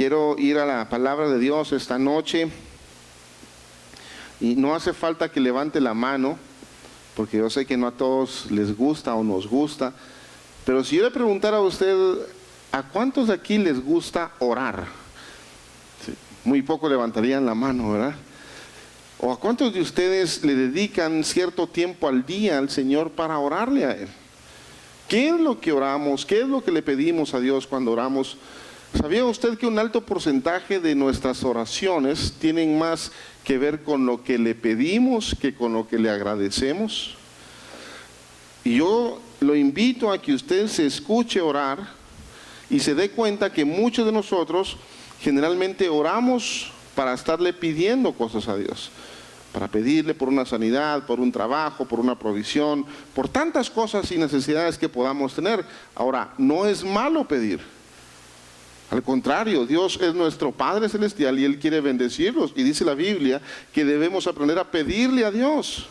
Quiero ir a la palabra de Dios esta noche y no hace falta que levante la mano, porque yo sé que no a todos les gusta o nos gusta, pero si yo le preguntara a usted, ¿a cuántos de aquí les gusta orar? Sí, muy poco levantarían la mano, ¿verdad? ¿O a cuántos de ustedes le dedican cierto tiempo al día al Señor para orarle a Él? ¿Qué es lo que oramos? ¿Qué es lo que le pedimos a Dios cuando oramos? ¿Sabía usted que un alto porcentaje de nuestras oraciones tienen más que ver con lo que le pedimos que con lo que le agradecemos? Y yo lo invito a que usted se escuche orar y se dé cuenta que muchos de nosotros generalmente oramos para estarle pidiendo cosas a Dios, para pedirle por una sanidad, por un trabajo, por una provisión, por tantas cosas y necesidades que podamos tener. Ahora, no es malo pedir. Al contrario, Dios es nuestro Padre Celestial y Él quiere bendecirlos. Y dice la Biblia que debemos aprender a pedirle a Dios.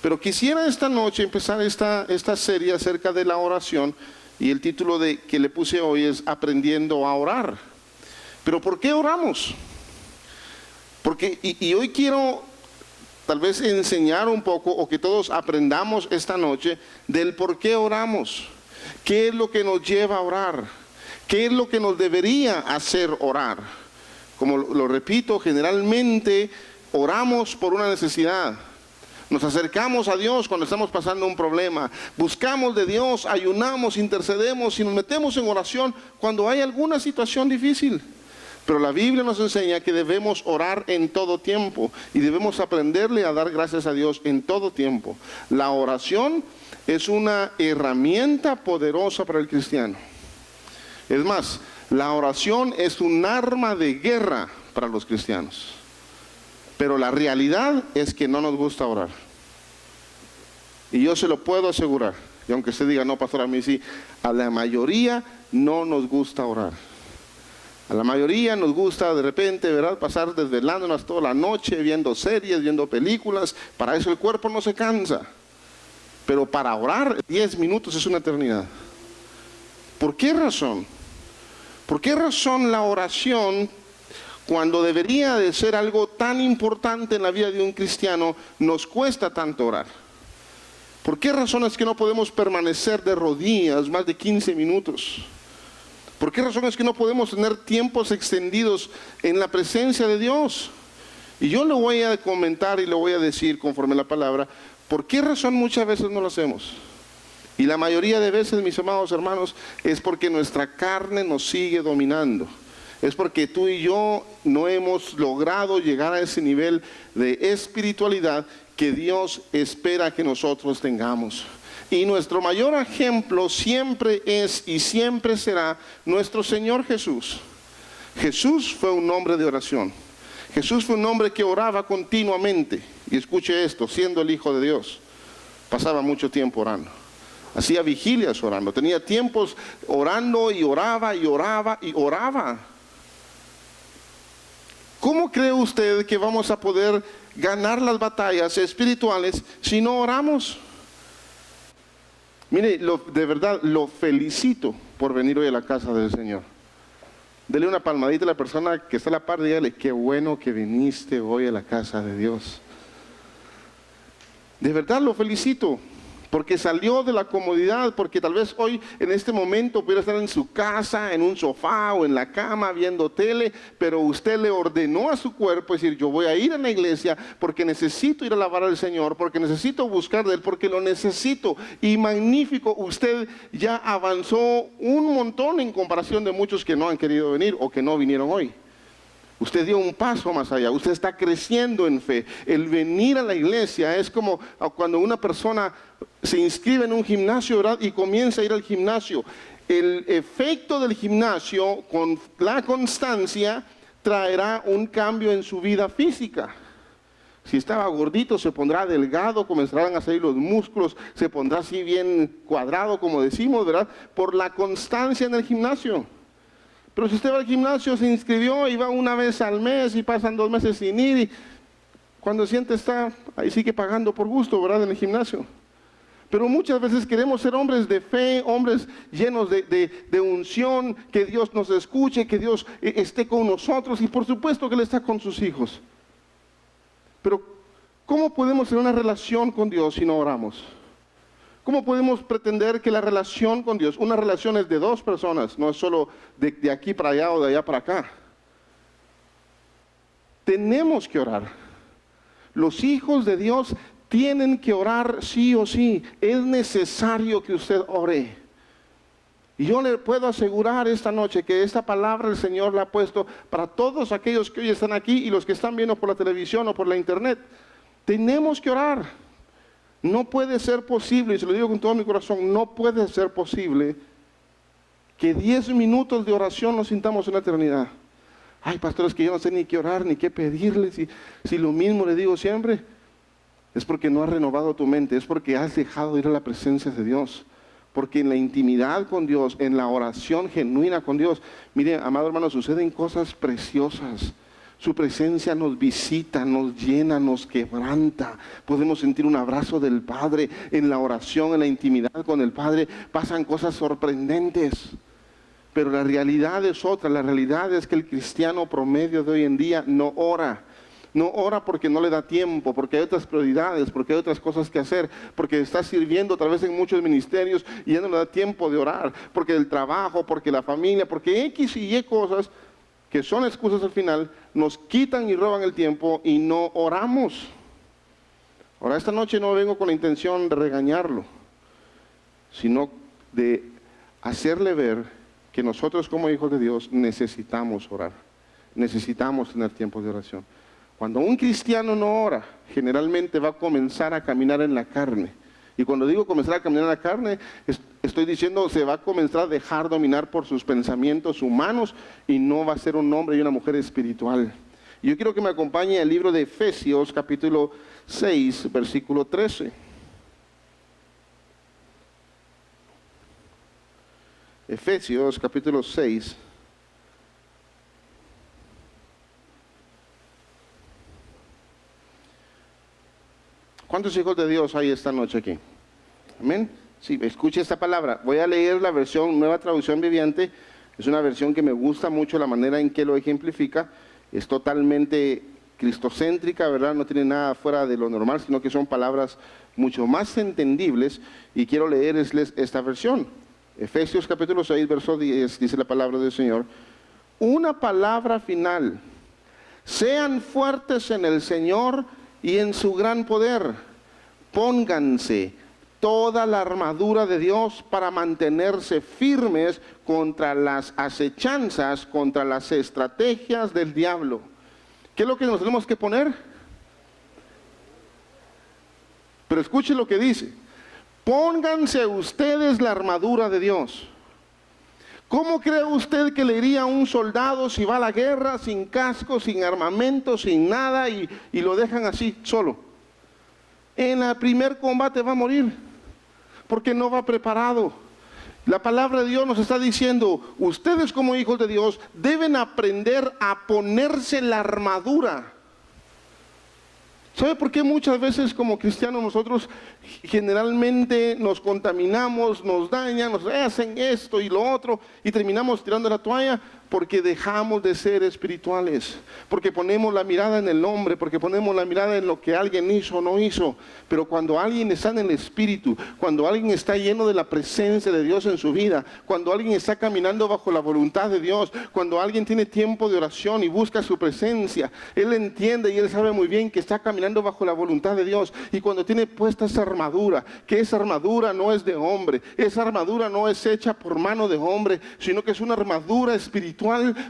Pero quisiera esta noche empezar esta serie acerca de la oración. Y el título que le puse hoy es Aprendiendo a Orar. ¿Pero por qué oramos? Porque, y hoy quiero tal vez enseñar un poco, o que todos aprendamos esta noche, del por qué oramos. ¿Qué es lo que nos lleva a orar? ¿Qué es lo que nos debería hacer orar? Como lo repito, generalmente oramos por una necesidad. Nos acercamos a Dios cuando estamos pasando un problema. Buscamos de Dios, ayunamos, intercedemos y nos metemos en oración cuando hay alguna situación difícil. Pero la Biblia nos enseña que debemos orar en todo tiempo y debemos aprenderle a dar gracias a Dios en todo tiempo. La oración es una herramienta poderosa para el cristiano. Es más, la oración es un arma de guerra para los cristianos. Pero la realidad es que no nos gusta orar. Y yo se lo puedo asegurar. Y aunque usted diga, no, pastor, a mí sí, a la mayoría no nos gusta orar. A la mayoría nos gusta de repente, ¿verdad?, pasar desvelándonos toda la noche, viendo series, viendo películas. Para eso el cuerpo no se cansa. Pero para orar 10 minutos es una eternidad. ¿Por qué razón? ¿Por qué razón la oración, cuando debería de ser algo tan importante en la vida de un cristiano, nos cuesta tanto orar? ¿Por qué razón es que no podemos permanecer de rodillas más de 15 minutos? ¿Por qué razón es que no podemos tener tiempos extendidos en la presencia de Dios? Y yo le voy a comentar y le voy a decir conforme a la palabra, ¿por qué razón muchas veces no lo hacemos? Y la mayoría de veces, mis amados hermanos, es porque nuestra carne nos sigue dominando. Es porque tú y yo no hemos logrado llegar a ese nivel de espiritualidad que Dios espera que nosotros tengamos. Y nuestro mayor ejemplo siempre es y siempre será nuestro Señor Jesús. Jesús fue un hombre de oración. Jesús fue un hombre que oraba continuamente. Y escuche esto, siendo el Hijo de Dios, pasaba mucho tiempo orando. Hacía vigilias orando, tenía tiempos orando y oraba y oraba y oraba. ¿Cómo cree usted que vamos a poder ganar las batallas espirituales si no oramos? Mire, de verdad lo felicito por venir hoy a la casa del Señor. Dele una palmadita a la persona que está a la par y dígale, qué bueno que viniste hoy a la casa de Dios. De verdad lo felicito. Porque salió de la comodidad, porque tal vez hoy en este momento pudiera estar en su casa, en un sofá o en la cama viendo tele, pero usted le ordenó a su cuerpo decir, yo voy a ir a la iglesia porque necesito ir a alabar al Señor, porque necesito buscar de Él, porque lo necesito. Y magnífico, usted ya avanzó un montón en comparación de muchos que no han querido venir o que no vinieron hoy. Usted dio un paso más allá, usted está creciendo en fe. El venir a la iglesia es como cuando una persona se inscribe en un gimnasio, ¿verdad?, y comienza a ir al gimnasio. El efecto del gimnasio con la constancia traerá un cambio en su vida física. Si estaba gordito se pondrá delgado, comenzarán a salir los músculos, se pondrá así bien cuadrado como decimos, ¿verdad?, por la constancia en el gimnasio. Pero si usted va al gimnasio, se inscribió y va una vez al mes y pasan 2 meses sin ir y cuando siente está ahí sigue pagando por gusto, ¿verdad?, en el gimnasio. Pero muchas veces queremos ser hombres de fe, hombres llenos de unción, que Dios nos escuche, que Dios esté con nosotros, y por supuesto que Él está con sus hijos. Pero ¿cómo podemos tener una relación con Dios si no oramos? ¿Cómo podemos pretender que la relación con Dios, una relación es de dos personas, no es solo de aquí para allá o de allá para acá? Tenemos que orar. Los hijos de Dios tienen que orar sí o sí. Es necesario que usted ore. Y yo le puedo asegurar esta noche que esta palabra el Señor la ha puesto para todos aquellos que hoy están aquí y los que están viendo por la televisión o por la internet. Tenemos que orar. No puede ser posible, y se lo digo con todo mi corazón, no puede ser posible que 10 minutos de oración nos sintamos una eternidad. Ay, pastor, es que yo no sé ni qué orar, ni qué pedirle, si lo mismo le digo siempre. Es porque no has renovado tu mente, es porque has dejado de ir a la presencia de Dios. Porque en la intimidad con Dios, en la oración genuina con Dios, mire, amado hermano, suceden cosas preciosas. Su presencia nos visita, nos llena, nos quebranta. Podemos sentir un abrazo del Padre en la oración, en la intimidad con el Padre. Pasan cosas sorprendentes. Pero la realidad es otra. La realidad es que el cristiano promedio de hoy en día no ora. No ora porque no le da tiempo, porque hay otras prioridades, porque hay otras cosas que hacer, porque está sirviendo a través de muchos ministerios y ya no le da tiempo de orar, porque el trabajo, porque la familia, porque X y Y cosas que son excusas al final, nos quitan y roban el tiempo y no oramos. Ahora, esta noche no vengo con la intención de regañarlo, sino de hacerle ver que nosotros como hijos de Dios necesitamos orar, necesitamos tener tiempos de oración. Cuando un cristiano no ora, generalmente va a comenzar a caminar en la carne. Y cuando digo comenzar a caminar en la carne, estoy diciendo se va a comenzar a dejar dominar por sus pensamientos humanos y no va a ser un hombre y una mujer espiritual. Y yo quiero que me acompañe al libro de Efesios, capítulo 6, versículo 13. Efesios, capítulo 6. ¿Cuántos hijos de Dios hay esta noche aquí? Amén. Sí, escuche esta palabra. Voy a leer la versión, Nueva Traducción Viviente. Es una versión que me gusta mucho la manera en que lo ejemplifica. Es totalmente cristocéntrica, ¿verdad? No tiene nada fuera de lo normal, sino que son palabras mucho más entendibles. Y quiero leerles esta versión. Efesios capítulo 6, verso 10, dice la palabra del Señor. Una palabra final. Sean fuertes en el Señor y en su gran poder. Pónganse toda la armadura de Dios para mantenerse firmes contra las acechanzas, contra las estrategias del diablo. ¿Qué es lo que nos tenemos que poner? Pero escuche lo que dice. Pónganse ustedes la armadura de Dios. ¿Cómo cree usted que le iría a un soldado si va a la guerra sin casco, sin armamento, sin nada y lo dejan así solo? En el primer combate va a morir porque no va preparado. La palabra de Dios nos está diciendo, ustedes como hijos de Dios deben aprender a ponerse la armadura. ¿Sabe por qué muchas veces como cristianos nosotros generalmente nos contaminamos, nos dañan, nos hacen esto y lo otro y terminamos tirando la toalla? Porque dejamos de ser espirituales, porque ponemos la mirada en el hombre, porque ponemos la mirada en lo que alguien hizo o no hizo. Pero cuando alguien está en el Espíritu, cuando alguien está lleno de la presencia de Dios en su vida, cuando alguien está caminando bajo la voluntad de Dios, cuando alguien tiene tiempo de oración y busca su presencia, él entiende y él sabe muy bien que está caminando bajo la voluntad de Dios. Y cuando tiene puesta esa armadura, que esa armadura no es de hombre, esa armadura no es hecha por mano de hombre, sino que es una armadura espiritual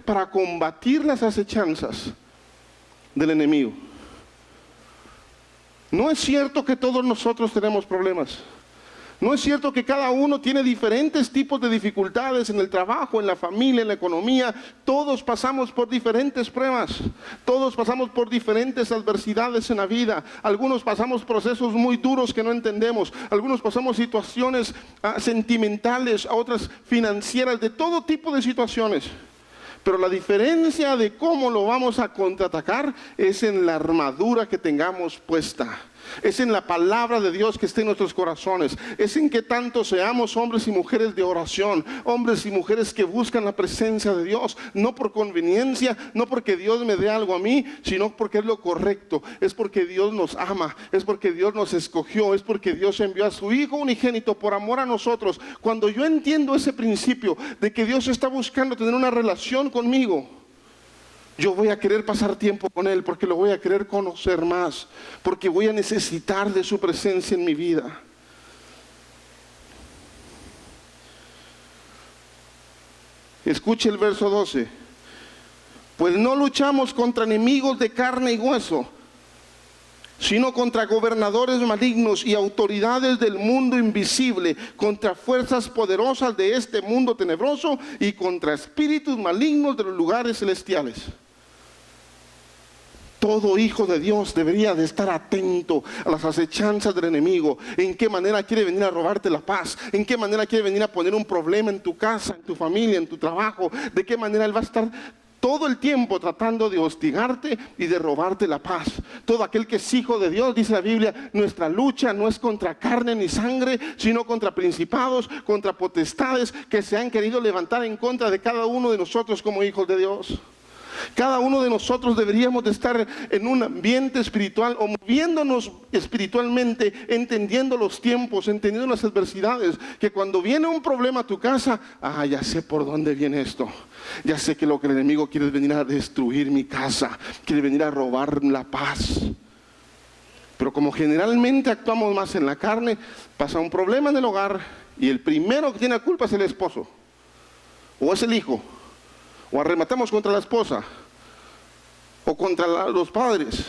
para combatir las acechanzas del enemigo. No es cierto que todos nosotros tenemos problemas. No es cierto que cada uno tiene diferentes tipos de dificultades en el trabajo, en la familia, en la economía. Todos pasamos por diferentes pruebas. Todos pasamos por diferentes adversidades en la vida. Algunos pasamos procesos muy duros que no entendemos. Algunos pasamos situaciones sentimentales, otras financieras, de todo tipo de situaciones. Pero la diferencia de cómo lo vamos a contraatacar es en la armadura que tengamos puesta. Es en la palabra de Dios que está en nuestros corazones. Es en que tanto seamos hombres y mujeres de oración, hombres y mujeres que buscan la presencia de Dios, no por conveniencia, no porque Dios me dé algo a mí, sino porque es lo correcto. Es porque Dios nos ama, es porque Dios nos escogió, es porque Dios envió a su Hijo unigénito por amor a nosotros. Cuando yo entiendo ese principio de que Dios está buscando tener una relación conmigo, yo voy a querer pasar tiempo con Él, porque lo voy a querer conocer más, porque voy a necesitar de su presencia en mi vida. Escuche el verso 12. Pues no luchamos contra enemigos de carne y hueso, sino contra gobernadores malignos y autoridades del mundo invisible, contra fuerzas poderosas de este mundo tenebroso y contra espíritus malignos de los lugares celestiales. Todo hijo de Dios debería de estar atento a las acechanzas del enemigo. En qué manera quiere venir a robarte la paz, en qué manera quiere venir a poner un problema en tu casa, en tu familia, en tu trabajo. De qué manera él va a estar todo el tiempo tratando de hostigarte y de robarte la paz. Todo aquel que es hijo de Dios, dice la Biblia, nuestra lucha no es contra carne ni sangre, sino contra principados, contra potestades que se han querido levantar en contra de cada uno de nosotros como hijos de Dios. Cada uno de nosotros deberíamos de estar en un ambiente espiritual o moviéndonos espiritualmente, entendiendo los tiempos, entendiendo las adversidades, que cuando viene un problema a tu casa, ya sé por dónde viene esto. Ya sé que lo que el enemigo quiere es venir a destruir mi casa, quiere venir a robar la paz. Pero como generalmente actuamos más en la carne, pasa un problema en el hogar y el primero que tiene la culpa es el esposo o es el hijo. O arrematamos contra la esposa o contra los padres.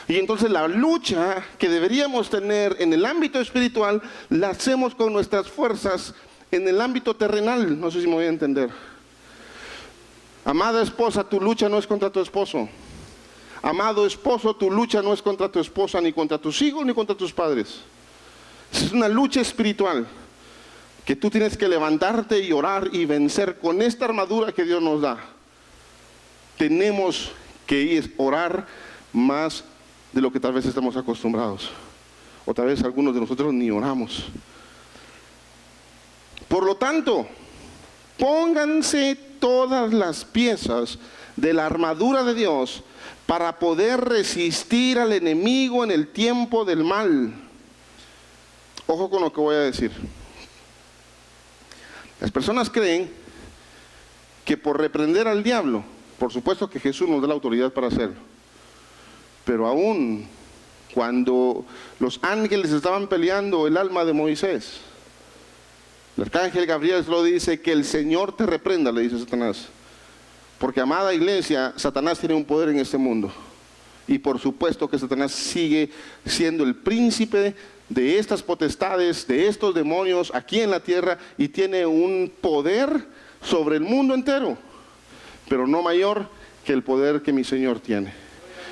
Y entonces la lucha que deberíamos tener en el ámbito espiritual la hacemos con nuestras fuerzas en el ámbito terrenal. No sé si me voy a entender. Amada esposa, tu lucha no es contra tu esposo. Amado esposo, tu lucha no es contra tu esposa, ni contra tus hijos, ni contra tus padres. Es una lucha espiritual que tú tienes que levantarte y orar y vencer con esta armadura que Dios nos da. Tenemos que orar más de lo que tal vez estamos acostumbrados. O tal vez algunos de nosotros ni oramos. Por lo tanto, pónganse todas las piezas de la armadura de Dios para poder resistir al enemigo en el tiempo del mal. Ojo con lo que voy a decir. Las personas creen que por reprender al diablo, por supuesto que Jesús nos da la autoridad para hacerlo, pero aún cuando los ángeles estaban peleando el alma de Moisés, el arcángel Gabriel lo dice: que el Señor te reprenda, le dice Satanás, porque, amada iglesia, Satanás tiene un poder en este mundo, y por supuesto que Satanás sigue siendo el príncipe de estas potestades, de estos demonios aquí en la tierra, y tiene un poder sobre el mundo entero, pero no mayor que el poder que mi Señor tiene,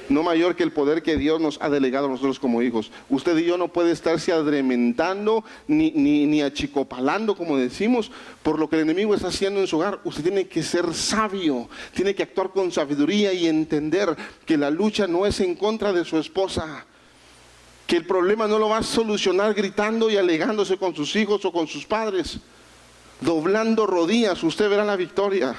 no mayor que el poder que Dios nos ha delegado a nosotros como hijos. Usted y yo no puede estarse adrementando ni achicopalando, como decimos, por lo que el enemigo está haciendo en su hogar. Usted tiene que ser sabio, tiene que actuar con sabiduría y entender que la lucha no es en contra de su esposa, que el problema no lo va a solucionar gritando y alegándose con sus hijos o con sus padres. Doblando rodillas, usted verá la victoria.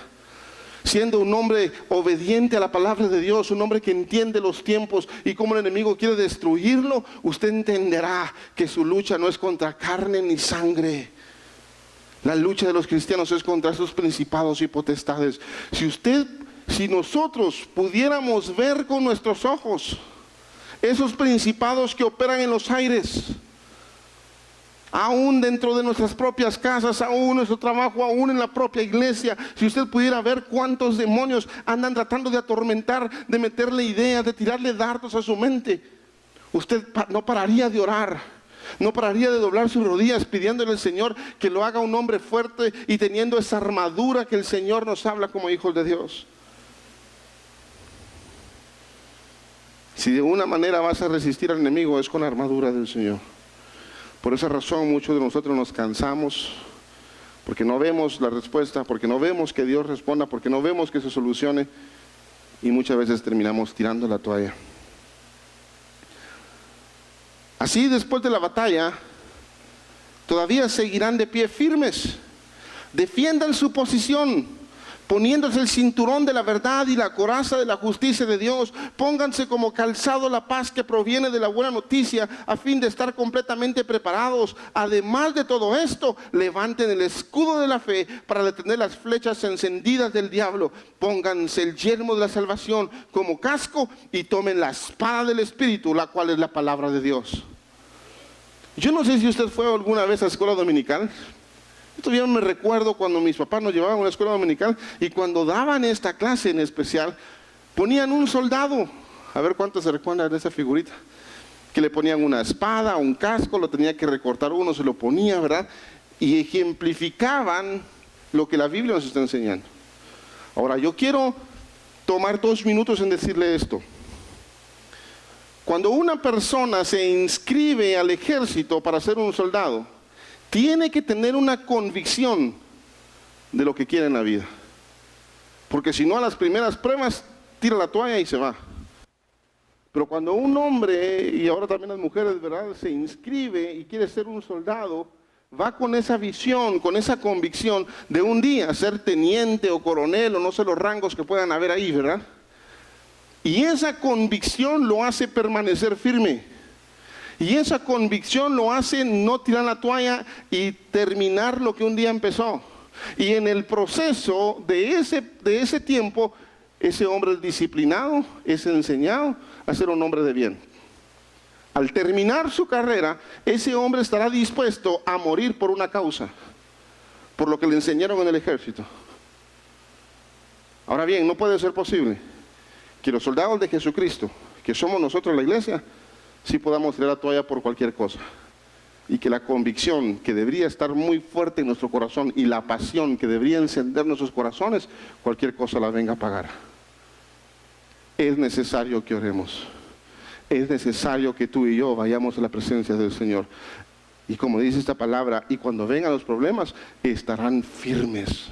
Siendo un hombre obediente a la palabra de Dios, un hombre que entiende los tiempos y cómo el enemigo quiere destruirlo, usted entenderá que su lucha no es contra carne ni sangre. La lucha de los cristianos es contra esos principados y potestades. Si nosotros pudiéramos ver con nuestros ojos esos principados que operan en los aires, aún dentro de nuestras propias casas, aún en nuestro trabajo, aún en la propia iglesia, si usted pudiera ver cuántos demonios andan tratando de atormentar, de meterle ideas, de tirarle dardos a su mente, usted no pararía de orar, no pararía de doblar sus rodillas pidiéndole al Señor que lo haga un hombre fuerte y teniendo esa armadura que el Señor nos habla como hijos de Dios. Si de una manera vas a resistir al enemigo, es con la armadura del Señor. Por esa razón muchos de nosotros nos cansamos, porque no vemos la respuesta, porque no vemos que Dios responda, porque no vemos que se solucione, y muchas veces terminamos tirando la toalla. Así, después de la batalla, todavía seguirán de pie firmes. Defiendan su posición, poniéndose el cinturón de la verdad y la coraza de la justicia de Dios. Pónganse como calzado la paz que proviene de la buena noticia, a fin de estar completamente preparados. Además de todo esto, levanten el escudo de la fe para detener las flechas encendidas del diablo. Pónganse el yelmo de la salvación como casco y tomen la espada del Espíritu, la cual es la palabra de Dios. Yo no sé si usted fue alguna vez a la escuela dominical. Yo todavía me recuerdo cuando mis papás nos llevaban a una escuela dominical, y cuando daban esta clase en especial, ponían un soldado. A ver cuántos se recuerdan de esa figurita. Que le ponían una espada, un casco, lo tenía que recortar uno, se lo ponía, ¿verdad? Y ejemplificaban lo que la Biblia nos está enseñando. Ahora, yo quiero tomar 2 minutos en decirle esto. Cuando una persona se inscribe al ejército para ser un soldado, tiene que tener una convicción de lo que quiere en la vida. Porque si no, a las primeras pruebas, tira la toalla y se va. Pero cuando un hombre, y ahora también las mujeres, ¿verdad?, se inscribe y quiere ser un soldado, va con esa visión, con esa convicción de un día ser teniente o coronel, o no sé los rangos que puedan haber ahí, ¿verdad? Y esa convicción lo hace permanecer firme. Y esa convicción lo hace no tirar la toalla y terminar lo que un día empezó. Y en el proceso de ese tiempo, ese hombre es disciplinado, es enseñado a ser un hombre de bien. Al terminar su carrera, ese hombre estará dispuesto a morir por una causa, por lo que le enseñaron en el ejército. Ahora bien, no puede ser posible que los soldados de Jesucristo, que somos nosotros la iglesia, sí podamos tirar la toalla por cualquier cosa, y que la convicción que debería estar muy fuerte en nuestro corazón y la pasión que debería encender nuestros corazones, cualquier cosa la venga a apagar. Es necesario que oremos, es necesario que tú y yo vayamos a la presencia del Señor, y como dice esta palabra, y cuando vengan los problemas, estarán firmes.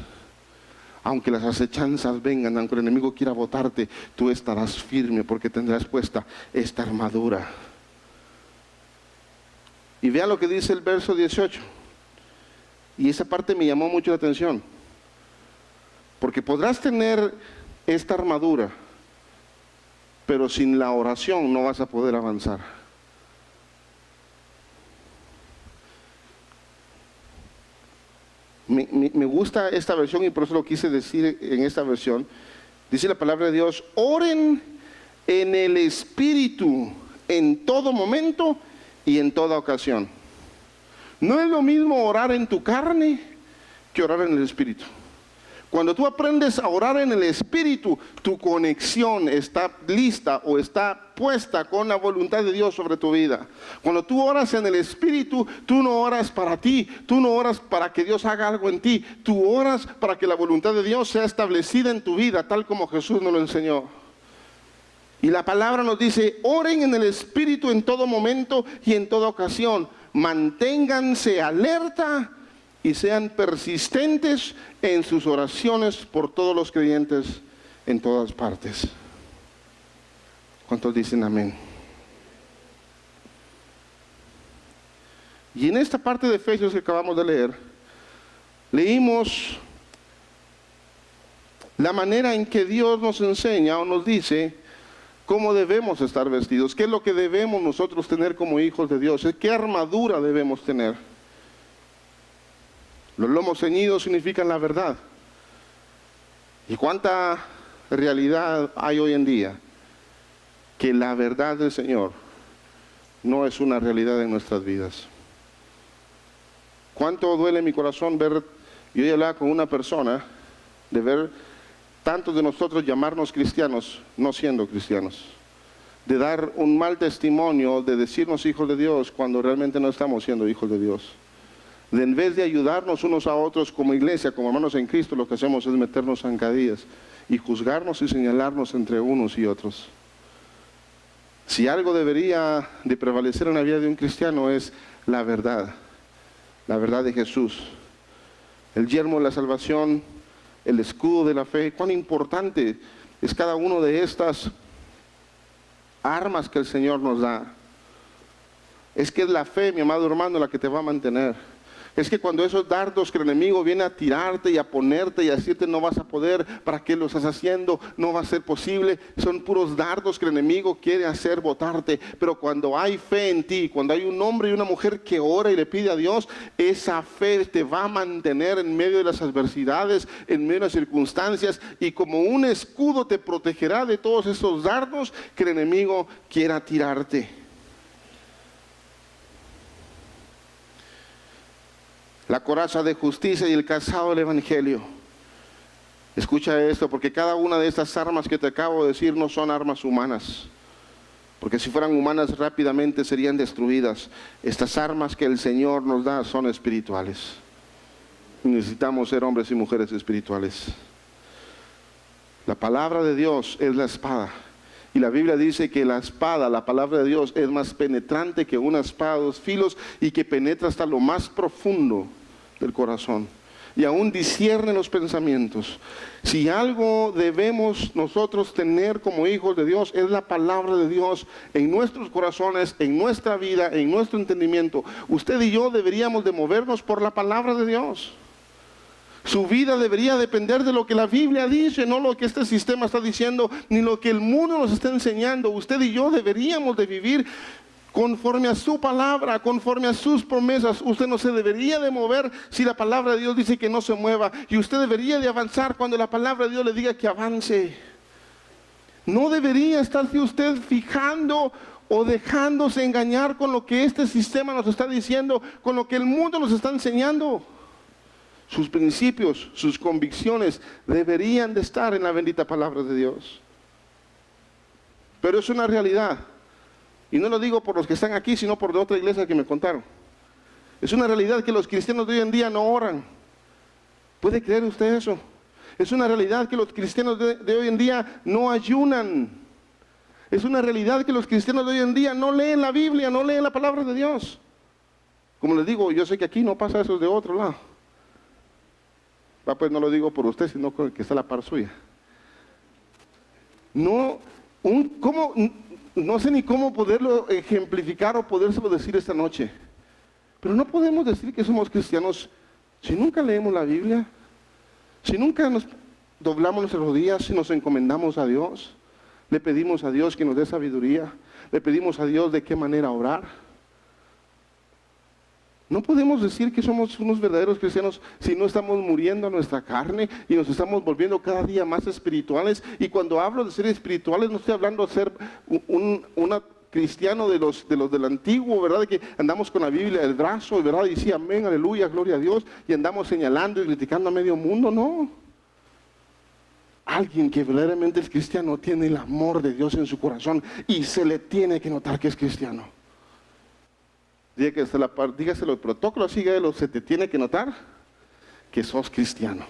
Aunque las acechanzas vengan, aunque el enemigo quiera botarte, tú estarás firme, porque tendrás puesta esta armadura. Y vea lo que dice el verso 18. Y esa parte me llamó mucho la atención. Porque podrás tener esta armadura, pero sin la oración no vas a poder avanzar. Me gusta esta versión, y por eso lo quise decir en esta versión. Dice la palabra de Dios: oren en el Espíritu en todo momento y en toda ocasión. No es lo mismo orar en tu carne que orar en el Espíritu. Cuando tú aprendes a orar en el Espíritu, tu conexión está lista o está puesta con la voluntad de Dios sobre tu vida. Cuando tú oras en el Espíritu, tú no oras para ti, tú no oras para que Dios haga algo en ti, tú oras para que la voluntad de Dios sea establecida en tu vida, tal como Jesús nos lo enseñó. Y la palabra nos dice: oren en el Espíritu en todo momento y en toda ocasión. Manténganse alerta y sean persistentes en sus oraciones por todos los creyentes en todas partes. ¿Cuántos dicen amén? Y en esta parte de Efesios que acabamos de leer, leímos la manera en que Dios nos enseña o nos dice cómo debemos estar vestidos, qué es lo que debemos nosotros tener como hijos de Dios, qué armadura debemos tener. Los lomos ceñidos significan la verdad. ¿Y cuánta realidad hay hoy en día que la verdad del Señor no es una realidad en nuestras vidas? ¿Cuánto duele mi corazón ver, yo hoy hablaba con una persona, de ver tantos de nosotros llamarnos cristianos no siendo cristianos, de dar un mal testimonio, de decirnos hijos de Dios cuando realmente no estamos siendo hijos de Dios? De en vez de ayudarnos unos a otros como iglesia, como hermanos en Cristo, lo que hacemos es meternos zancadillas y juzgarnos y señalarnos entre unos y otros. Si algo debería de prevalecer en la vida de un cristiano es la verdad de Jesús, el yelmo de la salvación, el escudo de la fe. Cuán importante es cada uno de estas armas que el Señor nos da. Es que es la fe, mi amado hermano, la que te va a mantener. Es que cuando esos dardos que el enemigo viene a tirarte y a ponerte y a decirte no vas a poder, ¿para qué lo estás haciendo? No va a ser posible. Son puros dardos que el enemigo quiere hacer botarte. Pero cuando hay fe en ti, cuando hay un hombre y una mujer que ora y le pide a Dios, esa fe te va a mantener en medio de las adversidades, en medio de las circunstancias, y como un escudo te protegerá de todos esos dardos que el enemigo quiera tirarte. La coraza de justicia y el calzado del evangelio. Escucha esto, porque cada una de estas armas que te acabo de decir no son armas humanas. Porque si fueran humanas rápidamente serían destruidas. Estas armas que el Señor nos da son espirituales. Necesitamos ser hombres y mujeres espirituales. La palabra de Dios es la espada. Y la Biblia dice que la espada, la palabra de Dios, es más penetrante que una espada de 2 filos y que penetra hasta lo más profundo del corazón y aún discierne los pensamientos. Si algo debemos nosotros tener como hijos de Dios, es la palabra de Dios en nuestros corazones, en nuestra vida, en nuestro entendimiento. Usted y yo deberíamos de movernos por la palabra de Dios. Su vida debería depender de lo que la Biblia dice, no lo que este sistema está diciendo, ni lo que el mundo nos está enseñando. Usted y yo deberíamos de vivir conforme a su palabra, conforme a sus promesas. Usted no se debería de mover si la palabra de Dios dice que no se mueva, y usted debería de avanzar cuando la palabra de Dios le diga que avance. No debería estarse usted fijando o dejándose engañar con lo que este sistema nos está diciendo, con lo que el mundo nos está enseñando. Sus principios, sus convicciones deberían de estar en la bendita palabra de Dios. Pero es una realidad. Y no lo digo por los que están aquí, sino por de otra iglesia que me contaron. Es una realidad que los cristianos de hoy en día no oran. ¿Puede creer usted eso? Es una realidad que los cristianos de hoy en día no ayunan. Es una realidad que los cristianos de hoy en día no leen la Biblia, no leen la palabra de Dios. Como les digo, yo sé que aquí no pasa eso de otro lado. Pues no lo digo por usted, sino que está a la par suya. No sé ni cómo poderlo ejemplificar o podérselo decir esta noche. Pero no podemos decir que somos cristianos si nunca leemos la Biblia, si nunca nos doblamos nuestras rodillas, si nos encomendamos a Dios, le pedimos a Dios que nos dé sabiduría, le pedimos a Dios de qué manera orar. No podemos decir que somos unos verdaderos cristianos si no estamos muriendo a nuestra carne y nos estamos volviendo cada día más espirituales. Y cuando hablo de ser espirituales, no estoy hablando de ser un cristiano de los del antiguo, ¿verdad? De que andamos con la Biblia del brazo, ¿verdad? Y sí, amén, aleluya, gloria a Dios, y andamos señalando y criticando a medio mundo, no. Alguien que verdaderamente es cristiano tiene el amor de Dios en su corazón y se le tiene que notar que es cristiano. Dígaselo, el protocolo, síguelo, se te tiene que notar que sos cristiano.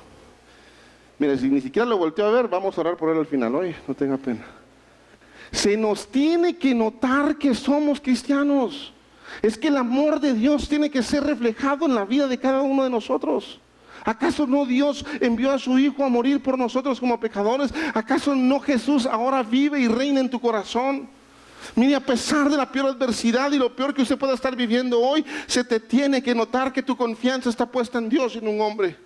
Mira, si ni siquiera lo volteo a ver, vamos a orar por él al final, oye, no tenga pena. Se nos tiene que notar que somos cristianos. Es que el amor de Dios tiene que ser reflejado en la vida de cada uno de nosotros. ¿Acaso no Dios envió a su Hijo a morir por nosotros como pecadores? ¿Acaso no Jesús ahora vive y reina en tu corazón? Mire, a pesar de la peor adversidad y lo peor que usted pueda estar viviendo hoy, se te tiene que notar que tu confianza está puesta en Dios y en un hombre.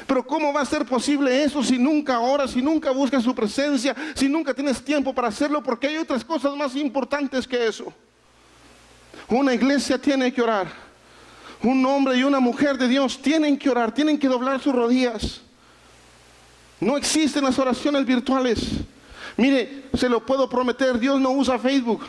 Pero ¿cómo va a ser posible eso si nunca oras, si nunca buscas su presencia, si nunca tienes tiempo para hacerlo? Porque hay otras cosas más importantes que eso. Una iglesia tiene que orar. Un hombre y una mujer de Dios tienen que orar, tienen que doblar sus rodillas. No existen las oraciones virtuales. Mire, se lo puedo prometer, Dios no usa Facebook.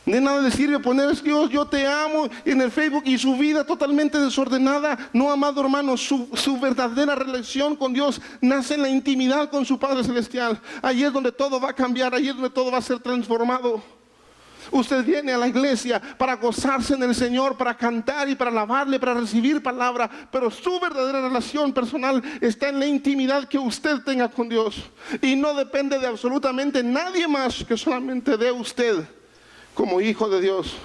De nada le sirve poner Dios, yo te amo en el Facebook y su vida totalmente desordenada. No, amado hermano, su verdadera relación con Dios nace en la intimidad con su Padre Celestial. Ahí es donde todo va a cambiar, ahí es donde todo va a ser transformado. Usted viene a la iglesia para gozarse en el Señor, para cantar y para alabarle, para recibir palabra, pero su verdadera relación personal está en la intimidad que usted tenga con Dios. Y no depende de absolutamente nadie más que solamente de usted, como hijo de Dios,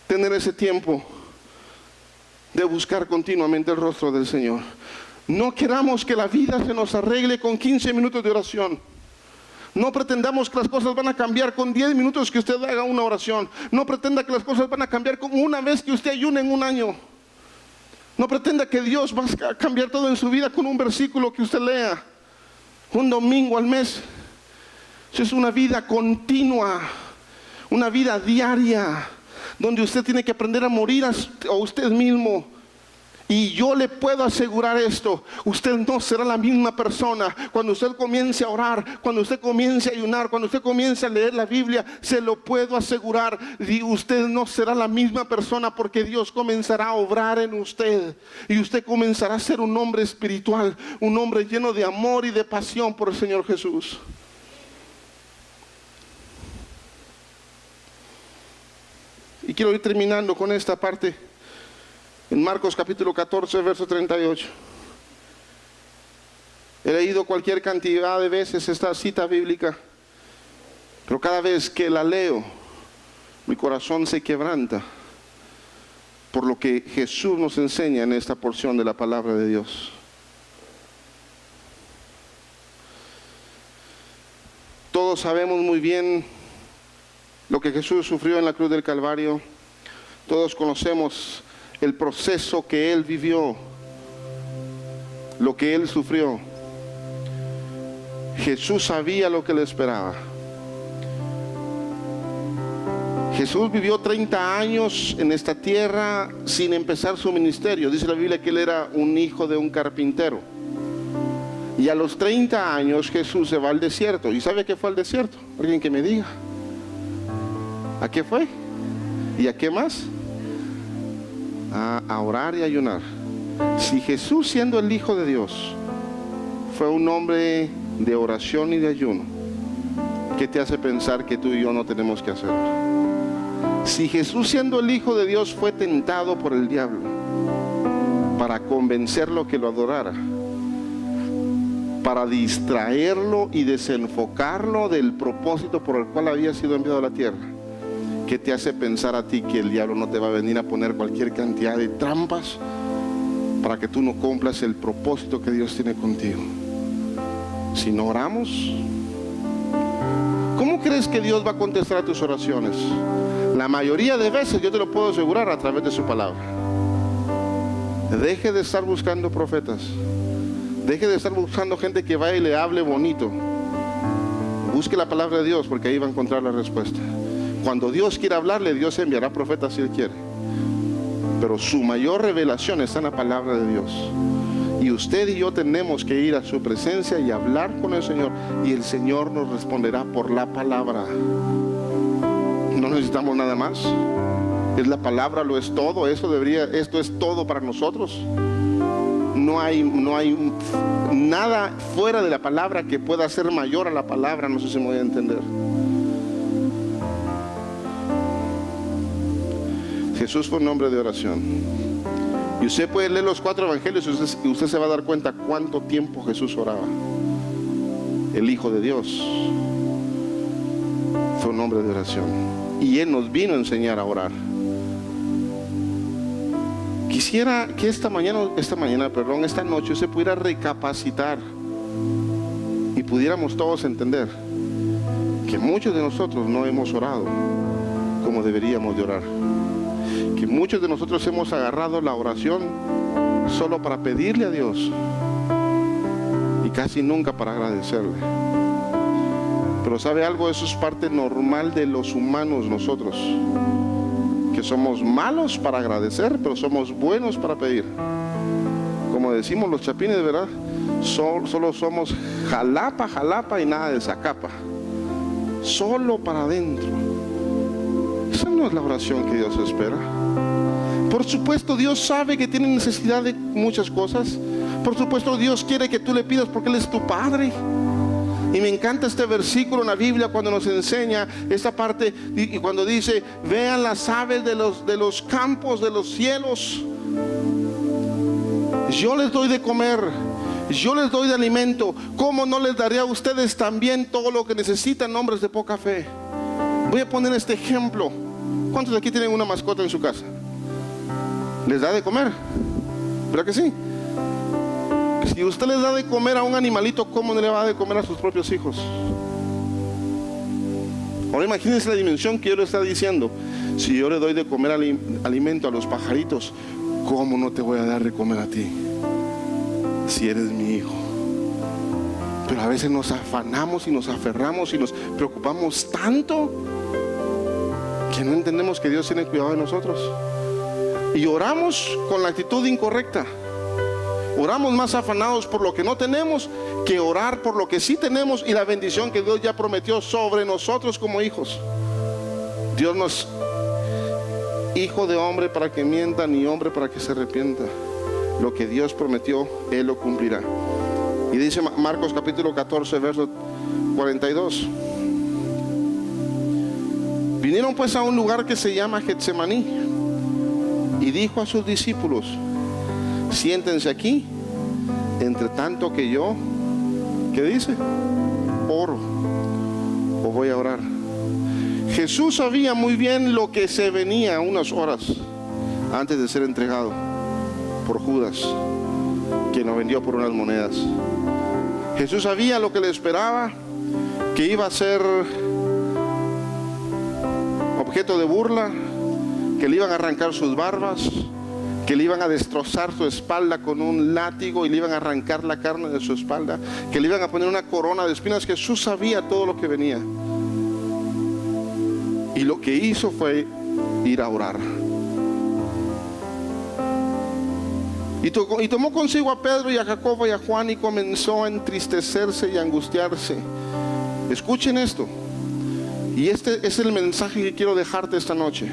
tener ese tiempo de buscar continuamente el rostro del Señor. No queramos que la vida se nos arregle con 15 minutos de oración. No pretendamos que las cosas van a cambiar con 10 minutos que usted haga una oración. No pretenda que las cosas van a cambiar con una vez que usted ayune en un año. No pretenda que Dios va a cambiar todo en su vida con un versículo que usted lea un domingo al mes. Eso es una vida continua, una vida diaria, donde usted tiene que aprender a morir a usted mismo. Y yo le puedo asegurar esto: usted no será la misma persona cuando usted comience a orar, cuando usted comience a ayunar, cuando usted comience a leer la Biblia. Se lo puedo asegurar, y usted no será la misma persona, porque Dios comenzará a obrar en usted, y usted comenzará a ser un hombre espiritual, un hombre lleno de amor y de pasión por el Señor Jesús. Y quiero ir terminando con esta parte. En Marcos capítulo 14, verso 38. He leído cualquier cantidad de veces esta cita bíblica, pero cada vez que la leo, mi corazón se quebranta por lo que Jesús nos enseña en esta porción de la palabra de Dios. Todos sabemos muy bien lo que Jesús sufrió en la cruz del Calvario. Todos conocemos el proceso que Él vivió, lo que Él sufrió. Jesús sabía lo que le esperaba. Jesús vivió 30 años en esta tierra sin empezar su ministerio. Dice la Biblia que Él era un hijo de un carpintero. Y a los 30 años Jesús se va al desierto. ¿Y sabe a qué fue al desierto? Alguien que me diga. ¿A qué fue? ¿Y a qué más? A orar y ayunar. Si Jesús, siendo el Hijo de Dios, fue un hombre de oración y de ayuno, ¿qué te hace pensar que tú y yo no tenemos que hacerlo? Si Jesús, siendo el Hijo de Dios, fue tentado por el diablo para convencerlo que lo adorara, para distraerlo y desenfocarlo del propósito por el cual había sido enviado a la tierra, ¿qué te hace pensar a ti que el diablo no te va a venir a poner cualquier cantidad de trampas para que tú no cumplas el propósito que Dios tiene contigo? Si no oramos, ¿cómo crees que Dios va a contestar a tus oraciones? La mayoría de veces, yo te lo puedo asegurar, a través de su palabra. Deje de estar buscando profetas. Deje de estar buscando gente que vaya y le hable bonito. Busque la palabra de Dios, porque ahí va a encontrar la respuesta. Cuando Dios quiera hablarle, Dios enviará profetas si Él quiere. Pero su mayor revelación está en la palabra de Dios. Y usted y yo tenemos que ir a su presencia y hablar con el Señor. Y el Señor nos responderá por la palabra. No necesitamos nada más. Es la palabra, lo es todo. Esto es todo para nosotros. No hay nada fuera de la palabra que pueda ser mayor a la palabra. No sé si me voy a entender. Jesús fue un hombre de oración. Y usted puede leer los 4 evangelios y usted se va a dar cuenta cuánto tiempo Jesús oraba. El Hijo de Dios fue un hombre de oración. Y Él nos vino a enseñar a orar. Quisiera que esta noche se pudiera recapacitar y pudiéramos todos entender que muchos de nosotros no hemos orado como deberíamos de orar. Que muchos de nosotros hemos agarrado la oración solo para pedirle a Dios y casi nunca para agradecerle. Pero ¿sabe algo? Eso es parte normal de los humanos nosotros, que somos malos para agradecer, pero somos buenos para pedir. Como decimos los chapines, ¿verdad? Solo somos jalapa y nada de zacapa. Solo para adentro. Esa no es la oración que Dios espera. Por supuesto, Dios sabe que tiene necesidad de muchas cosas. Por supuesto, Dios quiere que tú le pidas porque Él es tu Padre. Y me encanta este versículo en la Biblia cuando nos enseña esta parte, y cuando dice: vean las aves de los campos, de los cielos. Yo les doy de comer, yo les doy de alimento. ¿Cómo no les daré a ustedes también todo lo que necesitan, hombres de poca fe? Voy a poner este ejemplo. ¿Cuántos de aquí tienen una mascota en su casa? ¿Les da de comer? ¿Verdad que sí? Si usted les da de comer a un animalito, ¿cómo no le va a dar de comer a sus propios hijos? Ahora imagínense la dimensión que yo le está diciendo. Si yo le doy de comer alimento a los pajaritos, ¿cómo no te voy a dar de comer a ti? Si eres mi hijo. Pero a veces nos afanamos y nos aferramos y nos preocupamos tanto que no entendemos que Dios tiene cuidado de nosotros. Y oramos con la actitud incorrecta. Oramos más afanados por lo que no tenemos que orar por lo que sí tenemos y la bendición que Dios ya prometió sobre nosotros como hijos. Dios nos hijo de hombre para que mienta, ni hombre para que se arrepienta. Lo que Dios prometió, Él lo cumplirá. Y dice Marcos capítulo 14, verso 42. Vinieron pues a un lugar que se llama Getsemaní, y dijo a sus discípulos: siéntense aquí, entre tanto que yo, ¿qué dice? Oro, o voy a orar. Jesús sabía muy bien lo que se venía unas horas antes de ser entregado por Judas, quien lo vendió por unas monedas. Jesús sabía lo que le esperaba, que iba a ser objeto de burla, que le iban a arrancar sus barbas, que le iban a destrozar su espalda con un látigo y le iban a arrancar la carne de su espalda, que le iban a poner una corona de espinas. Jesús sabía todo lo que venía, y lo que hizo fue ir a orar. Y tomó consigo a Pedro y a Jacobo y a Juan, y comenzó a entristecerse y a angustiarse. Escuchen esto, y este es el mensaje que quiero dejarte esta noche.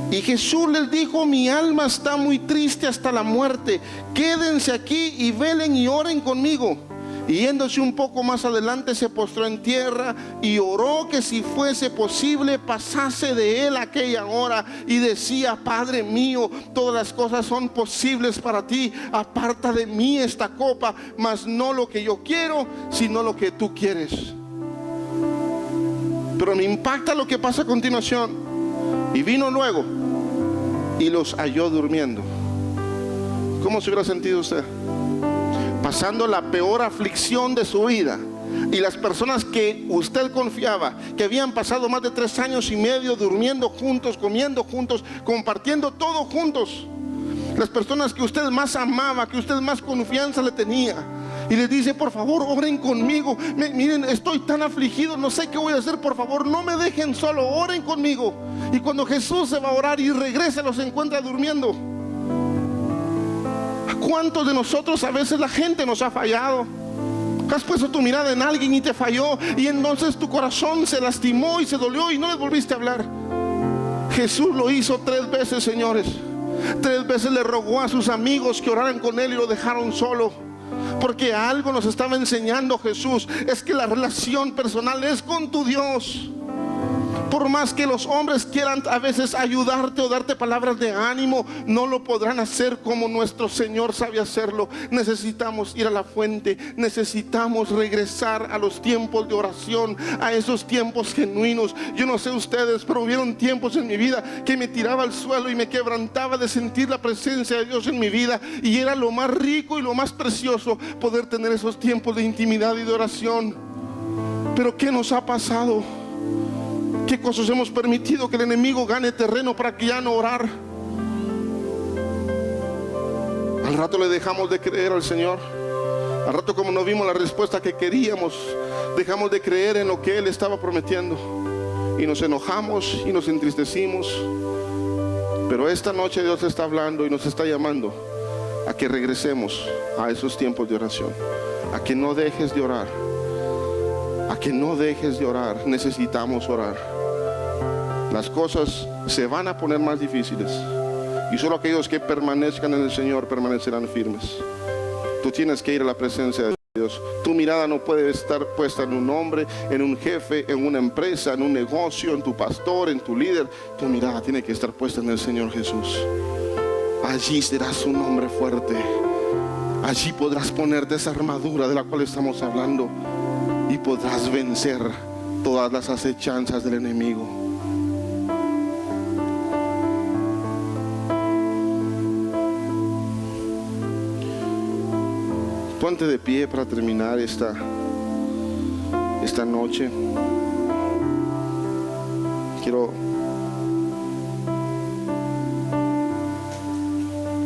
Y Jesús les dijo: mi alma está muy triste hasta la muerte, quédense aquí y velen y oren conmigo. Y yéndose un poco más adelante, se postró en tierra y oró que si fuese posible pasase de él aquella hora, y decía: Padre mío, todas las cosas son posibles para ti, aparta de mí esta copa, mas no lo que yo quiero, sino lo que tú quieres. Pero me impacta lo que pasa a continuación. Y vino luego y los halló durmiendo. ¿Cómo se hubiera sentido usted? Pasando la peor aflicción de su vida, y las personas que usted confiaba, que habían pasado más de 3 años y medio durmiendo juntos, comiendo juntos, compartiendo todo juntos, las personas que usted más amaba, que usted más confianza le tenía, y les dice: por favor, oren conmigo, miren, estoy tan afligido, no sé qué voy a hacer, por favor, no me dejen solo, oren conmigo. Y cuando Jesús se va a orar y regresa, los encuentra durmiendo. ¿Cuántos de nosotros a veces la gente nos ha fallado? Has puesto tu mirada en alguien y te falló, y entonces tu corazón se lastimó y se dolió y no les volviste a hablar. Jesús lo hizo 3 veces, señores. 3 veces le rogó a sus amigos que oraran con él y lo dejaron solo. Porque algo nos estaba enseñando Jesús, es que la relación personal es con tu Dios. Por más que los hombres quieran a veces ayudarte o darte palabras de ánimo, no lo podrán hacer como nuestro Señor sabe hacerlo. Necesitamos ir a la fuente, necesitamos regresar a los tiempos de oración, a esos tiempos genuinos. Yo no sé ustedes, pero hubieron tiempos en mi vida que me tiraba al suelo y me quebrantaba de sentir la presencia de Dios en mi vida, y era lo más rico y lo más precioso poder tener esos tiempos de intimidad y de oración. Pero ¿qué nos ha pasado? ¿Qué cosas hemos permitido que el enemigo gane terreno para que ya no orar? Al rato le dejamos de creer al Señor. Al rato, como no vimos la respuesta que queríamos, dejamos de creer en lo que Él estaba prometiendo, y nos enojamos y nos entristecimos. Pero esta noche Dios está hablando y nos está llamando a que regresemos a esos tiempos de oración, a que no dejes de orar, a que no dejes de orar. Necesitamos orar. Las cosas se van a poner más difíciles, y solo aquellos que permanezcan en el Señor permanecerán firmes. Tú tienes que ir a la presencia de Dios. Tu mirada no puede estar puesta en un hombre, en un jefe, en una empresa, en un negocio, en tu pastor, en tu líder. Tu mirada tiene que estar puesta en el Señor Jesús. Allí serás un hombre fuerte. Allí podrás ponerte esa armadura de la cual estamos hablando, y podrás vencer todas las acechanzas del enemigo. Ponte de pie para terminar esta noche. quiero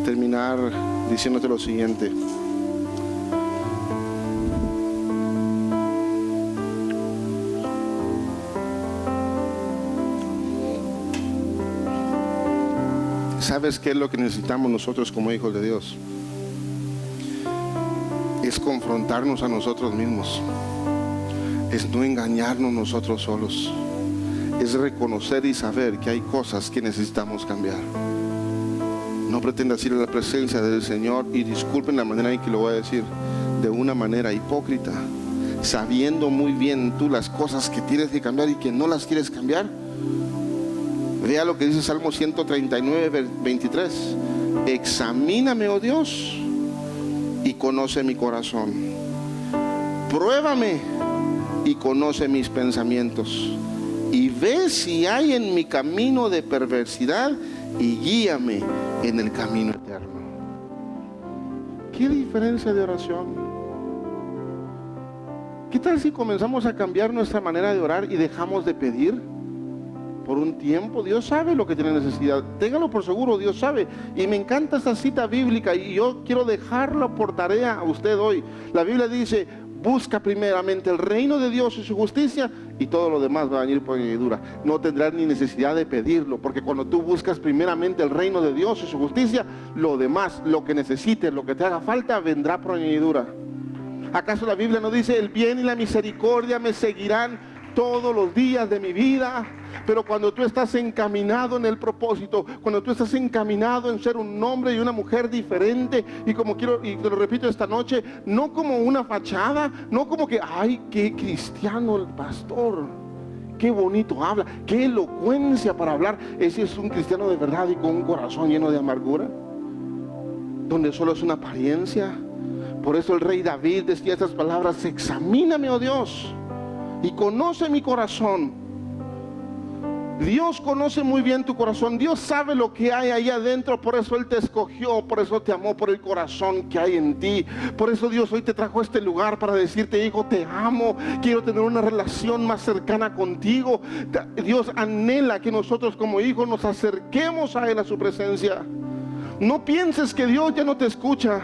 terminar diciéndote lo siguiente. ¿Sabes qué es lo que necesitamos nosotros como hijos de Dios? Es confrontarnos a nosotros mismos. Es no engañarnos nosotros solos. Es reconocer y saber que hay cosas que necesitamos cambiar. No pretendas ir a la presencia del Señor, y disculpen la manera en que lo voy a decir, de una manera hipócrita, sabiendo muy bien tú las cosas que tienes que cambiar y que no las quieres cambiar. Vea lo que dice Salmo 139, 23. Examíname, oh Dios, y conoce mi corazón. Pruébame y conoce mis pensamientos. Y ve si hay en mi camino de perversidad y guíame en el camino eterno. ¿Qué diferencia de oración? ¿Qué tal si comenzamos a cambiar nuestra manera de orar y dejamos de pedir por un tiempo? Dios sabe lo que tiene necesidad. Téngalo por seguro, Dios sabe. Y me encanta esta cita bíblica y yo quiero dejarla por tarea a usted hoy. La Biblia dice: busca primeramente el reino de Dios y su justicia, y todo lo demás va a venir por añadidura. No tendrás ni necesidad de pedirlo, porque cuando tú buscas primeramente el reino de Dios y su justicia, lo demás, lo que necesites, lo que te haga falta, vendrá por añadidura. ¿Acaso la Biblia no dice: el bien y la misericordia me seguirán todos los días de mi vida? Pero cuando tú estás encaminado en el propósito, cuando tú estás encaminado en ser un hombre y una mujer diferente, y como quiero, y te lo repito esta noche, no como una fachada, no como que, ay, qué cristiano el pastor, qué bonito habla, qué elocuencia para hablar. Ese es un cristiano de verdad y con un corazón lleno de amargura, donde solo es una apariencia. Por eso el rey David decía estas palabras: examíname, oh Dios, y conoce mi corazón. Dios conoce muy bien tu corazón. Dios sabe lo que hay ahí adentro. Por eso Él te escogió, por eso te amó, por el corazón que hay en ti. Por eso Dios hoy te trajo a este lugar para decirte: hijo, te amo, quiero tener una relación más cercana contigo. Dios anhela que nosotros como hijos nos acerquemos a Él, a su presencia. No pienses que Dios ya no te escucha.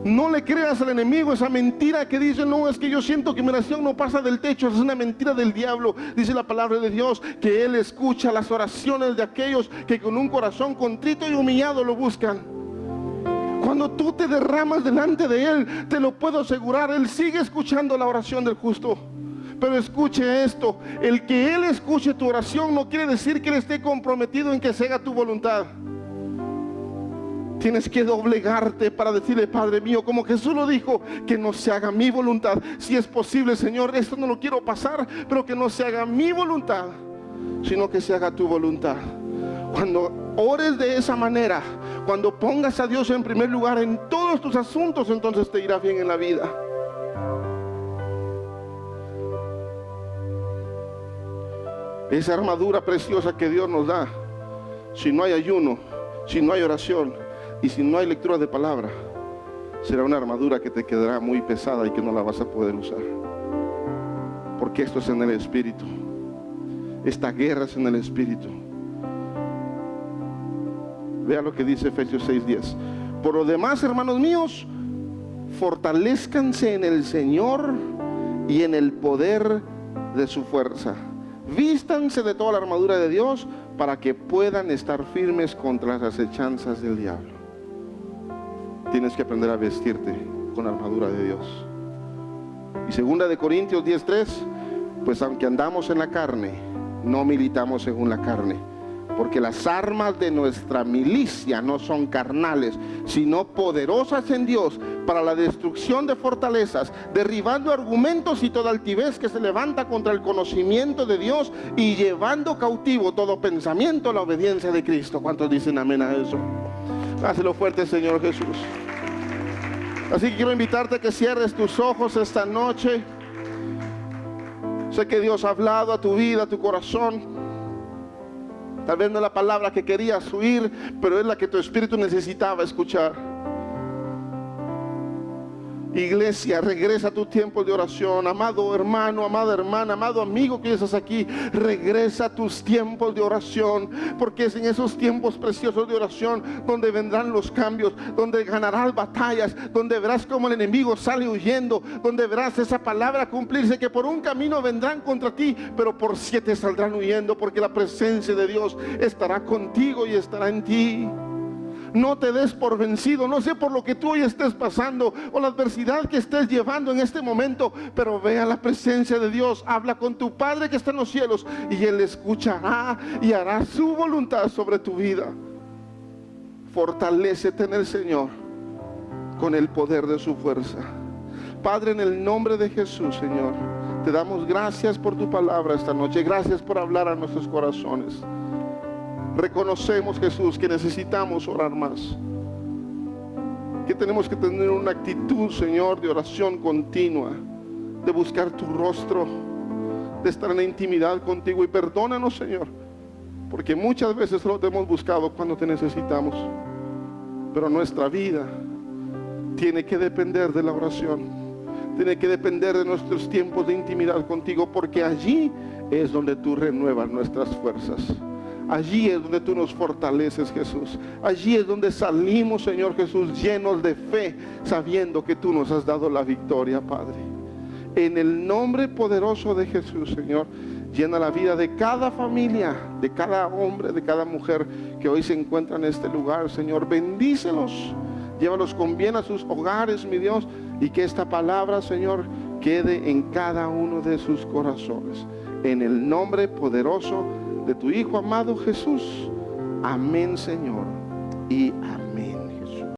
No le creas al enemigo esa mentira que dice: no, es que yo siento que mi oración no pasa del techo. Es una mentira del diablo. Dice la palabra de Dios que Él escucha las oraciones de aquellos que con un corazón contrito y humillado lo buscan. Cuando tú te derramas delante de Él, te lo puedo asegurar, Él sigue escuchando la oración del justo. Pero escuche esto: el que Él escuche tu oración no quiere decir que Él esté comprometido en que se haga tu voluntad. Tienes que doblegarte para decirle: Padre mío, como Jesús lo dijo, que no se haga mi voluntad. Si es posible, Señor, esto no lo quiero pasar, pero que no se haga mi voluntad, sino que se haga tu voluntad. Cuando ores de esa manera, cuando pongas a Dios en primer lugar en todos tus asuntos, entonces te irá bien en la vida. Esa armadura preciosa que Dios nos da, si no hay ayuno, si no hay oración y si no hay lectura de palabra, será una armadura que te quedará muy pesada y que no la vas a poder usar. Porque esto es en el Espíritu. Esta guerra es en el Espíritu. Vea lo que dice Efesios 6:10. Por lo demás, hermanos míos, fortalezcanse en el Señor y en el poder de su fuerza. Vístanse de toda la armadura de Dios para que puedan estar firmes contra las acechanzas del diablo. Tienes que aprender a vestirte con la armadura de Dios. Y 2 de Corintios 10:3, pues aunque andamos en la carne, no militamos según la carne, porque las armas de nuestra milicia no son carnales, sino poderosas en Dios para la destrucción de fortalezas, derribando argumentos y toda altivez que se levanta contra el conocimiento de Dios, y llevando cautivo todo pensamiento a la obediencia de Cristo. ¿Cuántos dicen amén a eso? Hazlo fuerte, Señor Jesús. Así que quiero invitarte a que cierres tus ojos esta noche. Sé que Dios ha hablado a tu vida, a tu corazón. Tal vez no es la palabra que querías oír, pero es la que tu espíritu necesitaba escuchar. Iglesia, regresa a tu tiempo de oración. Amado hermano, amada hermana, amado amigo que estás aquí, regresa a tus tiempos de oración, porque es en esos tiempos preciosos de oración donde vendrán los cambios, donde ganarás batallas, donde verás cómo el enemigo sale huyendo, donde verás esa palabra cumplirse, que por un camino vendrán contra ti, pero por 7 saldrán huyendo, porque la presencia de Dios estará contigo y estará en ti. No te des por vencido. No sé por lo que tú hoy estés pasando o la adversidad que estés llevando en este momento, pero ve a la presencia de Dios. Habla con tu Padre que está en los cielos y Él escuchará y hará su voluntad sobre tu vida. Fortalécete en el Señor con el poder de su fuerza. Padre, en el nombre de Jesús, Señor, te damos gracias por tu palabra esta noche. Gracias por hablar a nuestros corazones. Reconocemos, Jesús, que necesitamos orar más, que tenemos que tener una actitud, Señor, de oración continua, de buscar tu rostro, de estar en la intimidad contigo. Y perdónanos, Señor, porque muchas veces solo te hemos buscado cuando te necesitamos, pero nuestra vida tiene que depender de la oración, tiene que depender de nuestros tiempos de intimidad contigo, porque allí es donde tú renuevas nuestras fuerzas. Allí es donde tú nos fortaleces, Jesús. Allí es donde salimos, Señor Jesús, llenos de fe, sabiendo que tú nos has dado la victoria, Padre. En el nombre poderoso de Jesús, Señor, llena la vida de cada familia, de cada hombre, de cada mujer que hoy se encuentra en este lugar, Señor. Bendícelos, llévalos con bien a sus hogares, mi Dios, y que esta palabra, Señor, quede en cada uno de sus corazones. En el nombre poderoso de tu Hijo amado Jesús. Amén, Señor, y amén.